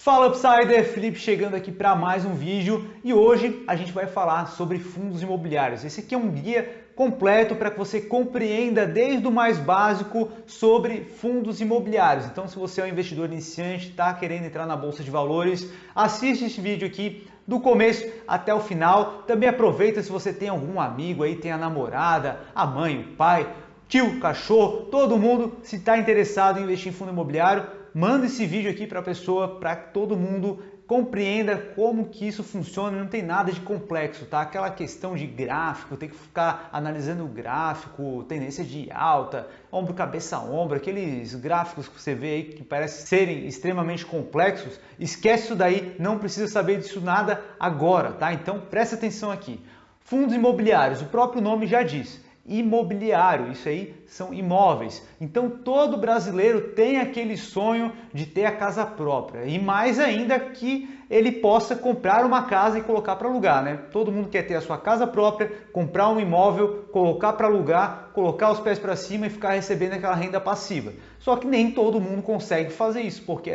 Fala Upsider, Felipe chegando aqui para mais um vídeo e hoje a gente vai falar sobre fundos imobiliários. Esse aqui é um guia completo para que você compreenda desde o mais básico sobre fundos imobiliários. Então, se você é um investidor iniciante, está querendo entrar na Bolsa de Valores, assiste esse vídeo aqui do começo até o final. Também aproveita se você tem algum amigo aí, tem a namorada, a mãe, o pai, tio, cachorro, todo mundo, se está interessado em investir em fundo imobiliário, manda esse vídeo aqui para a pessoa, para que todo mundo compreenda como que isso funciona. Não tem nada de complexo, tá? Aquela questão de gráfico, tem que ficar analisando o gráfico, tendência de alta, ombro, cabeça, ombro, aqueles gráficos que você vê aí que parecem serem extremamente complexos, esquece isso daí, não precisa saber disso nada agora, tá? Então presta atenção aqui. Fundos imobiliários, o próprio nome já diz. Imobiliário, isso aí são imóveis. Então todo brasileiro tem aquele sonho de ter a casa própria e mais ainda que ele possa comprar uma casa e colocar para alugar, né? Todo mundo quer ter a sua casa própria, comprar um imóvel, colocar para alugar, colocar os pés para cima e ficar recebendo aquela renda passiva. Só que nem todo mundo consegue fazer isso, porque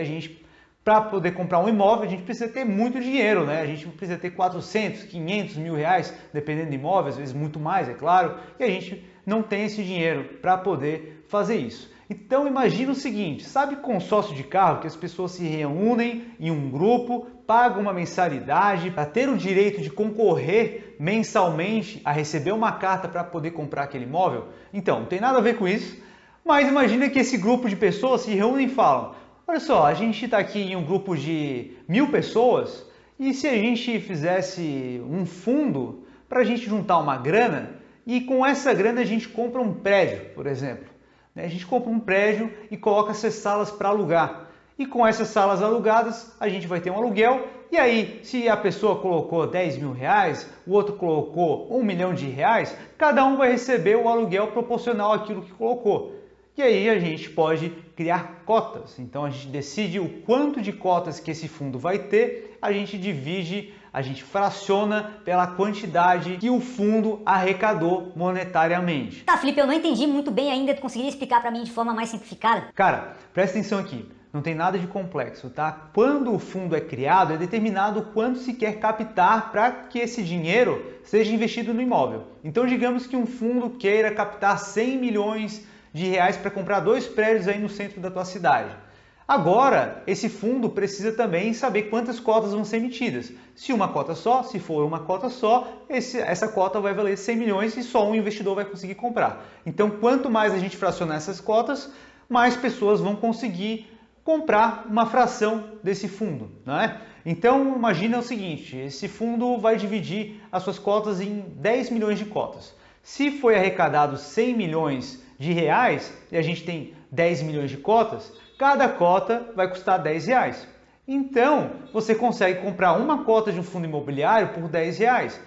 para poder comprar um imóvel, a gente precisa ter muito dinheiro, né? A gente precisa ter 400, 500 mil reais, dependendo do imóvel, às vezes muito mais, é claro, e a gente não tem esse dinheiro para poder fazer isso. Então imagina o seguinte, sabe consórcio de carro, que as pessoas se reúnem em um grupo, pagam uma mensalidade para ter o direito de concorrer mensalmente a receber uma carta para poder comprar aquele imóvel? Então, não tem nada a ver com isso, mas imagina que esse grupo de pessoas se reúnem e falam: olha só, a gente está aqui em um grupo de 1000 pessoas e se a gente fizesse um fundo para a gente juntar uma grana e com essa grana a gente compra um prédio, por exemplo. A gente compra um prédio e coloca essas salas para alugar. E com essas salas alugadas a gente vai ter um aluguel e aí se a pessoa colocou 10 mil reais, o outro colocou 1 milhão de reais, cada um vai receber o aluguel proporcional àquilo que colocou. E aí a gente pode criar cotas. Então a gente decide o quanto de cotas que esse fundo vai ter, a gente divide, a gente fraciona pela quantidade que o fundo arrecadou monetariamente. Tá, Felipe, eu não entendi muito bem ainda, tu conseguiria explicar para mim de forma mais simplificada? Cara, presta atenção aqui, não tem nada de complexo, tá? Quando o fundo é criado, é determinado quanto se quer captar para que esse dinheiro seja investido no imóvel. Então digamos que um fundo queira captar 100 milhões de reais para comprar 2 prédios aí no centro da tua cidade. Agora, esse fundo precisa também saber quantas cotas vão ser emitidas. Se uma cota só, se for uma cota só, essa cota vai valer 100 milhões e só um investidor vai conseguir comprar. Então, quanto mais a gente fracionar essas cotas, mais pessoas vão conseguir comprar uma fração desse fundo, não é? Então, imagina o seguinte, esse fundo vai dividir as suas cotas em 10 milhões de cotas. Se foi arrecadado 100 milhões de reais e a gente tem 10 milhões de cotas, cada cota vai custar 10 reais. Então, você consegue comprar uma cota de um fundo imobiliário por 10 reais.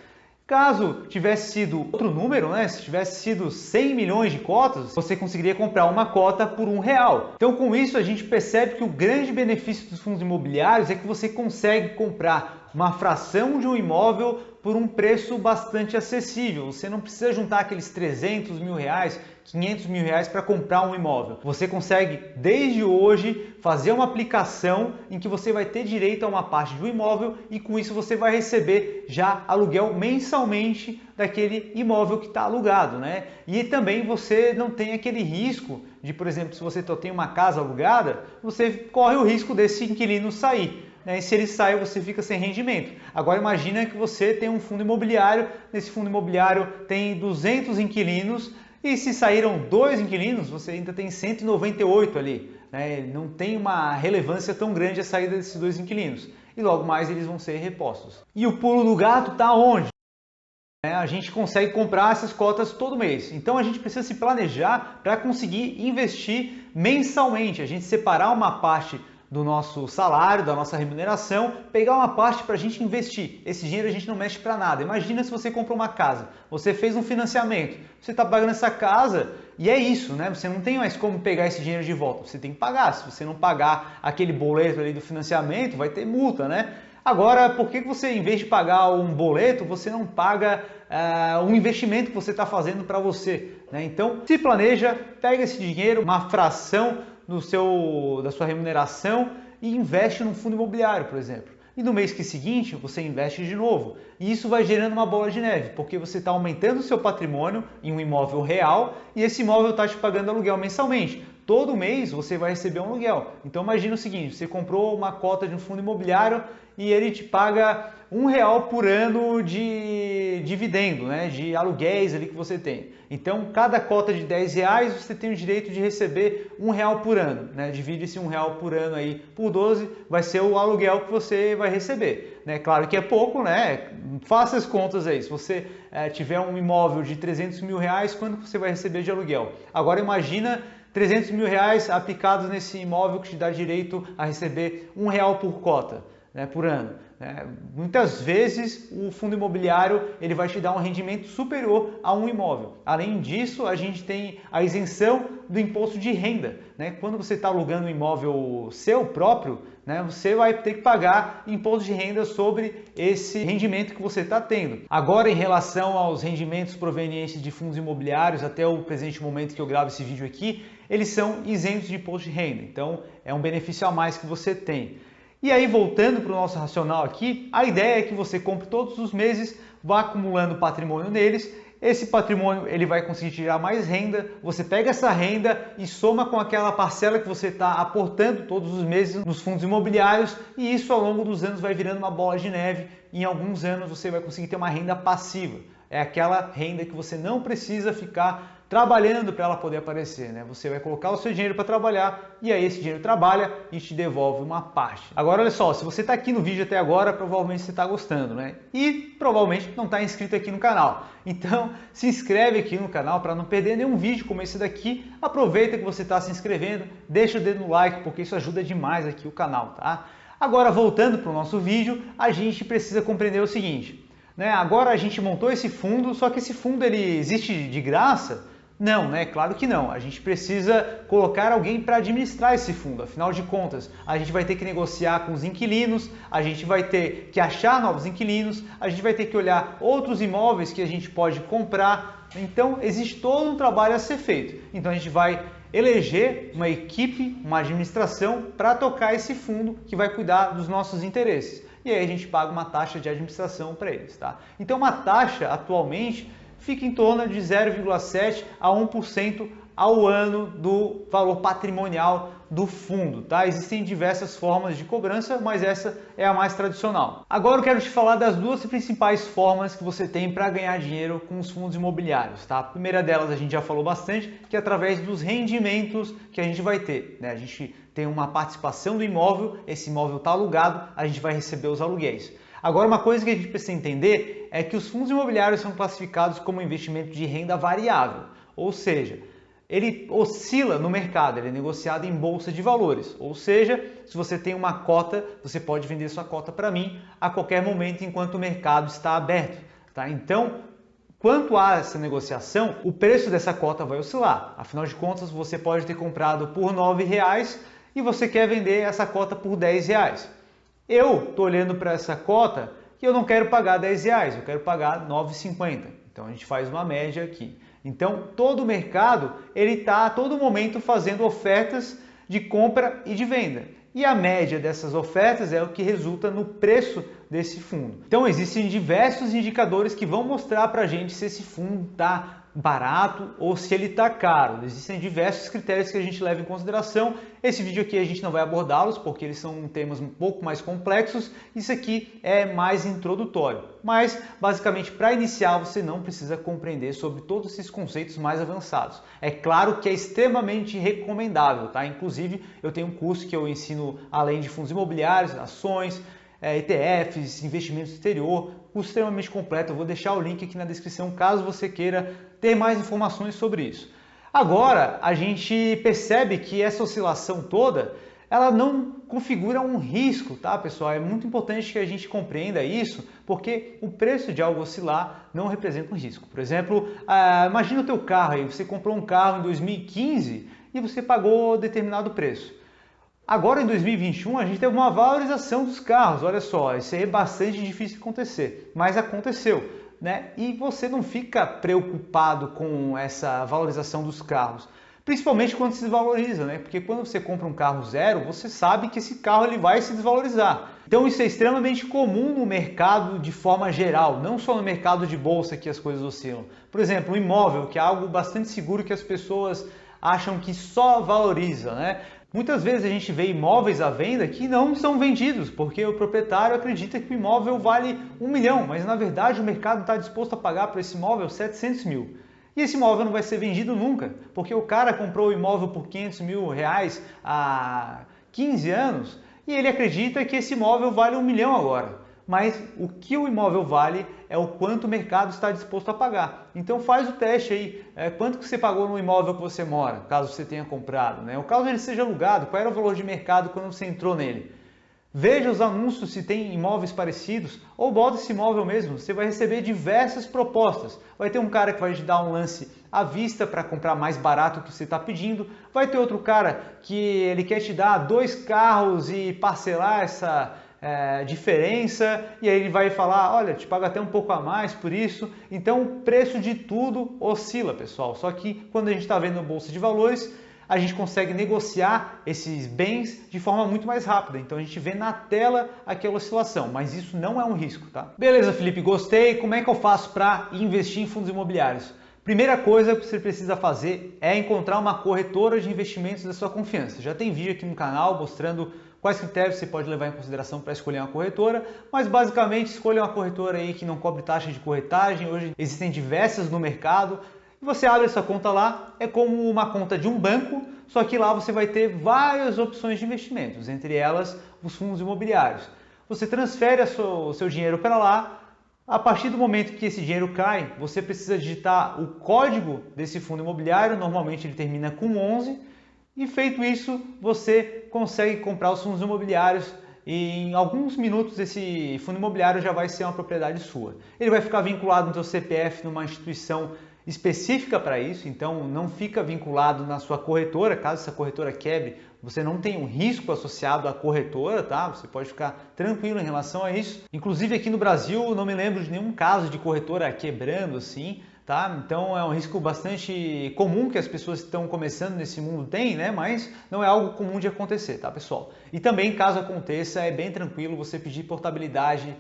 Caso tivesse sido outro número, né? Se tivesse sido 100 milhões de cotas, você conseguiria comprar uma cota por R$1. Então, com isso, a gente percebe que o grande benefício dos fundos imobiliários é que você consegue comprar uma fração de um imóvel por um preço bastante acessível. Você não precisa juntar aqueles 300 mil reais, 500 mil reais para comprar um imóvel. Você consegue, desde hoje, fazer uma aplicação em que você vai ter direito a uma parte do imóvel e com isso você vai receber já aluguel mensalmente daquele imóvel que está alugado, né? E também você não tem aquele risco de, por exemplo, se você tem uma casa alugada, você corre o risco desse inquilino sair. E se ele sai, você fica sem rendimento. Agora imagina que você tem um fundo imobiliário, nesse fundo imobiliário tem 200 inquilinos e se saíram 2 inquilinos, você ainda tem 198 ali. Não tem uma relevância tão grande a saída desses 2 inquilinos. E logo mais eles vão ser repostos. E o pulo do gato está onde? A gente consegue comprar essas cotas todo mês. Então a gente precisa se planejar para conseguir investir mensalmente. A gente separar uma parte do nosso salário, da nossa remuneração, pegar uma parte para a gente investir. Esse dinheiro a gente não mexe para nada. Imagina se você comprou uma casa, você fez um financiamento, você está pagando essa casa e é isso, né? Você não tem mais como pegar esse dinheiro de volta, você tem que pagar. Se você não pagar aquele boleto ali do financiamento, vai ter multa, né? Agora, por que você, em vez de pagar um boleto, você não paga um investimento que você está fazendo para você, né? Então, se planeja, pega esse dinheiro, uma fração da sua remuneração e investe num fundo imobiliário, por exemplo. E no mês seguinte você investe de novo. E isso vai gerando uma bola de neve, porque você está aumentando o seu patrimônio em um imóvel real e esse imóvel está te pagando aluguel mensalmente. Todo mês você vai receber um aluguel. Então imagina o seguinte, você comprou uma cota de um fundo imobiliário e ele te paga R$1 por ano de dividendo, né, de aluguéis ali que você tem. Então, cada cota de R$10 você tem o direito de receber R$1 por ano, né? Divide esse R$1 por ano aí por 12, vai ser o aluguel que você vai receber, né? Claro que é pouco, né? Faça as contas aí. Se você tiver um imóvel de R$300 mil, quanto você vai receber de aluguel? Agora imagina R$300 mil aplicados nesse imóvel que te dá direito a receber R$1 por cota, né, por ano. Muitas vezes o fundo imobiliário ele vai te dar um rendimento superior a um imóvel. Além disso, a gente tem a isenção do imposto de renda, né? Quando você está alugando um imóvel seu próprio, né, você vai ter que pagar imposto de renda sobre esse rendimento que você está tendo. Agora, em relação aos rendimentos provenientes de fundos imobiliários, até o presente momento que eu gravo esse vídeo aqui, eles são isentos de imposto de renda. Então, é um benefício a mais que você tem. E aí, voltando para o nosso racional aqui, a ideia é que você compre todos os meses, vá acumulando patrimônio neles. Esse patrimônio ele vai conseguir tirar mais renda, você pega essa renda e soma com aquela parcela que você está aportando todos os meses nos fundos imobiliários e isso ao longo dos anos vai virando uma bola de neve e em alguns anos você vai conseguir ter uma renda passiva. É aquela renda que você não precisa ficar trabalhando para ela poder aparecer, né? Você vai colocar o seu dinheiro para trabalhar e aí esse dinheiro trabalha e te devolve uma parte. Agora olha só, se você está aqui no vídeo até agora, provavelmente você está gostando, né? E provavelmente não está inscrito aqui no canal. Então se inscreve aqui no canal para não perder nenhum vídeo como esse daqui. Aproveita que você está se inscrevendo, deixa o dedo no like porque isso ajuda demais aqui o canal, tá? Agora voltando para o nosso vídeo, a gente precisa compreender o seguinte, né? Agora a gente montou esse fundo, só que esse fundo ele existe de graça? Não, né? Claro que não. A gente precisa colocar alguém para administrar esse fundo. Afinal de contas, a gente vai ter que negociar com os inquilinos, a gente vai ter que achar novos inquilinos, a gente vai ter que olhar outros imóveis que a gente pode comprar. Então, existe todo um trabalho a ser feito. Então, a gente vai eleger uma equipe, uma administração para tocar esse fundo que vai cuidar dos nossos interesses. E aí a gente paga uma taxa de administração para eles, tá? Então, uma taxa atualmente fica em torno de 0,7% a 1% ao ano do valor patrimonial do fundo, tá? Existem diversas formas de cobrança, mas essa é a mais tradicional. Agora eu quero te falar das duas principais formas que você tem para ganhar dinheiro com os fundos imobiliários, tá? A primeira delas a gente já falou bastante, que é através dos rendimentos que a gente vai ter, né? A gente tem uma participação do imóvel, esse imóvel está alugado, a gente vai receber os aluguéis. Agora, uma coisa que a gente precisa entender é que os fundos imobiliários são classificados como investimento de renda variável, ou seja, ele oscila no mercado, ele é negociado em bolsa de valores, ou seja, se você tem uma cota, você pode vender sua cota para mim a qualquer momento enquanto o mercado está aberto, tá? Então, quanto a essa negociação, o preço dessa cota vai oscilar, afinal de contas você pode ter comprado por R$9 e você quer vender essa cota por R$10. Eu estou olhando para essa cota e eu não quero pagar R$10, eu quero pagar R$9,50. Então a gente faz uma média aqui. Então todo o mercado ele está a todo momento fazendo ofertas de compra e de venda. E a média dessas ofertas é o que resulta no preço desse fundo. Então existem diversos indicadores que vão mostrar para a gente se esse fundo está barato ou se ele está caro. Existem diversos critérios que a gente leva em consideração. Esse vídeo aqui a gente não vai abordá-los porque eles são temas um pouco mais complexos. Isso aqui é mais introdutório. Mas, basicamente, para iniciar, você não precisa compreender sobre todos esses conceitos mais avançados. É claro que é extremamente recomendável, tá? Inclusive, eu tenho um curso que eu ensino além de fundos imobiliários, ações, ETFs, investimentos exterior, curso extremamente completo. Eu vou deixar o link aqui na descrição caso você queira ter mais informações sobre isso. Agora, a gente percebe que essa oscilação toda, ela não configura um risco, tá, pessoal? É muito importante que a gente compreenda isso, porque o preço de algo oscilar não representa um risco. Por exemplo, imagina o teu carro aí, você comprou um carro em 2015 e você pagou determinado preço. Agora, em 2021, a gente teve uma valorização dos carros. Olha só, isso aí é bastante difícil de acontecer, mas aconteceu, né? E você não fica preocupado com essa valorização dos carros. Principalmente quando se desvaloriza, né? Porque quando você compra um carro zero, você sabe que esse carro ele vai se desvalorizar. Então isso é extremamente comum no mercado de forma geral, não só no mercado de bolsa que as coisas oscilam. Por exemplo, o imóvel, que é algo bastante seguro que as pessoas acham que só valoriza, né? Muitas vezes a gente vê imóveis à venda que não são vendidos, porque o proprietário acredita que o imóvel vale 1 milhão, mas na verdade o mercado está disposto a pagar por esse imóvel 700 mil. E esse imóvel não vai ser vendido nunca, porque o cara comprou o imóvel por 500 mil reais há 15 anos e ele acredita que esse imóvel vale 1 milhão agora. Mas o que o imóvel vale é o quanto o mercado está disposto a pagar. Então faz o teste aí, quanto que você pagou no imóvel que você mora, caso você tenha comprado, né? Ou caso ele seja alugado, qual era o valor de mercado quando você entrou nele. Veja os anúncios se tem imóveis parecidos, ou bota esse imóvel mesmo, você vai receber diversas propostas. Vai ter um cara que vai te dar um lance à vista para comprar mais barato que você está pedindo, vai ter outro cara que ele quer te dar 2 carros e parcelar essa diferença, e aí ele vai falar, olha, te paga até um pouco a mais por isso. Então o preço de tudo oscila, pessoal, só que quando a gente está vendo a Bolsa de Valores, a gente consegue negociar esses bens de forma muito mais rápida. Então a gente vê na tela aquela oscilação, mas isso não é um risco, tá? Beleza, Felipe, gostei. Como é que eu faço para investir em fundos imobiliários? Primeira coisa que você precisa fazer é encontrar uma corretora de investimentos da sua confiança. Já tem vídeo aqui no canal mostrando quais critérios você pode levar em consideração para escolher uma corretora, mas basicamente escolha uma corretora aí que não cobre taxa de corretagem. Hoje existem diversas no mercado. E você abre essa conta lá, é como uma conta de um banco, só que lá você vai ter várias opções de investimentos, entre elas os fundos imobiliários. Você transfere o seu dinheiro para lá, a partir do momento que esse dinheiro cai, você precisa digitar o código desse fundo imobiliário, normalmente ele termina com 11, e feito isso, você consegue comprar os fundos imobiliários e em alguns minutos esse fundo imobiliário já vai ser uma propriedade sua. Ele vai ficar vinculado no seu CPF numa instituição específica para isso, então não fica vinculado na sua corretora. Caso essa corretora quebre, você não tem um risco associado à corretora, tá? Você pode ficar tranquilo em relação a isso. Inclusive aqui no Brasil, não me lembro de nenhum caso de corretora quebrando assim, tá? Então é um risco bastante comum que as pessoas que estão começando nesse mundo têm, né? Mas não é algo comum de acontecer, tá, pessoal? E também, caso aconteça, é bem tranquilo você pedir portabilidade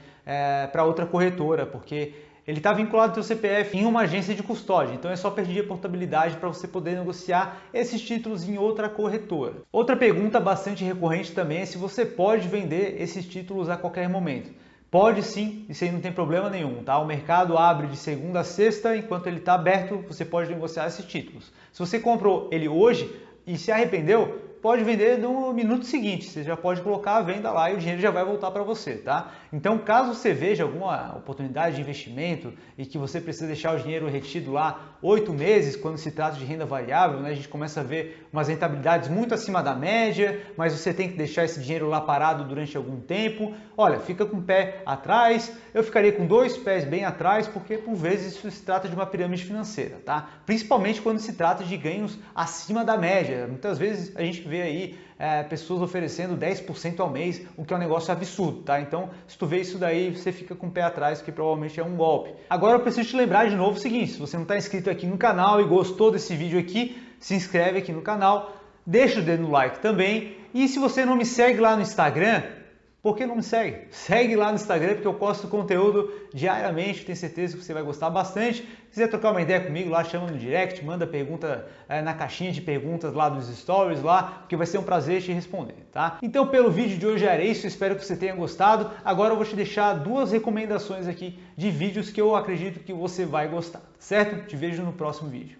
para outra corretora, porque ele está vinculado ao seu CPF em uma agência de custódia, então é só pedir a portabilidade para você poder negociar esses títulos em outra corretora. Outra pergunta bastante recorrente também é se você pode vender esses títulos a qualquer momento. Pode sim, isso aí não tem problema nenhum, tá? O mercado abre de segunda a sexta, enquanto ele está aberto, você pode negociar esses títulos. Se você comprou ele hoje e se arrependeu, pode vender no minuto seguinte, você já pode colocar a venda lá e o dinheiro já vai voltar para você, tá? Então, caso você veja alguma oportunidade de investimento e que você precisa deixar o dinheiro retido lá 8 meses, quando se trata de renda variável, né, a gente começa a ver umas rentabilidades muito acima da média, mas você tem que deixar esse dinheiro lá parado durante algum tempo. Olha, fica com o pé atrás, eu ficaria com 2 pés bem atrás, porque por vezes isso se trata de uma pirâmide financeira, tá? Principalmente quando se trata de ganhos acima da média. Muitas vezes a gente vê aí pessoas oferecendo 10% ao mês, o que é um negócio absurdo, tá? Então, se tu vê isso daí, você fica com o pé atrás, que provavelmente é um golpe. Agora eu preciso te lembrar de novo o seguinte: se você não está inscrito aqui no canal e gostou desse vídeo aqui, se inscreve aqui no canal, deixa o dedo no like também, e se você não me segue lá no Instagram, por que não me segue? Segue lá no Instagram, porque eu posto conteúdo diariamente, tenho certeza que você vai gostar bastante. Se quiser trocar uma ideia comigo lá, chama no direct, manda pergunta na caixinha de perguntas lá dos stories lá, porque vai ser um prazer te responder, tá? Então, pelo vídeo de hoje era isso, espero que você tenha gostado. Agora eu vou te deixar 2 recomendações aqui de vídeos que eu acredito que você vai gostar, certo? Te vejo no próximo vídeo.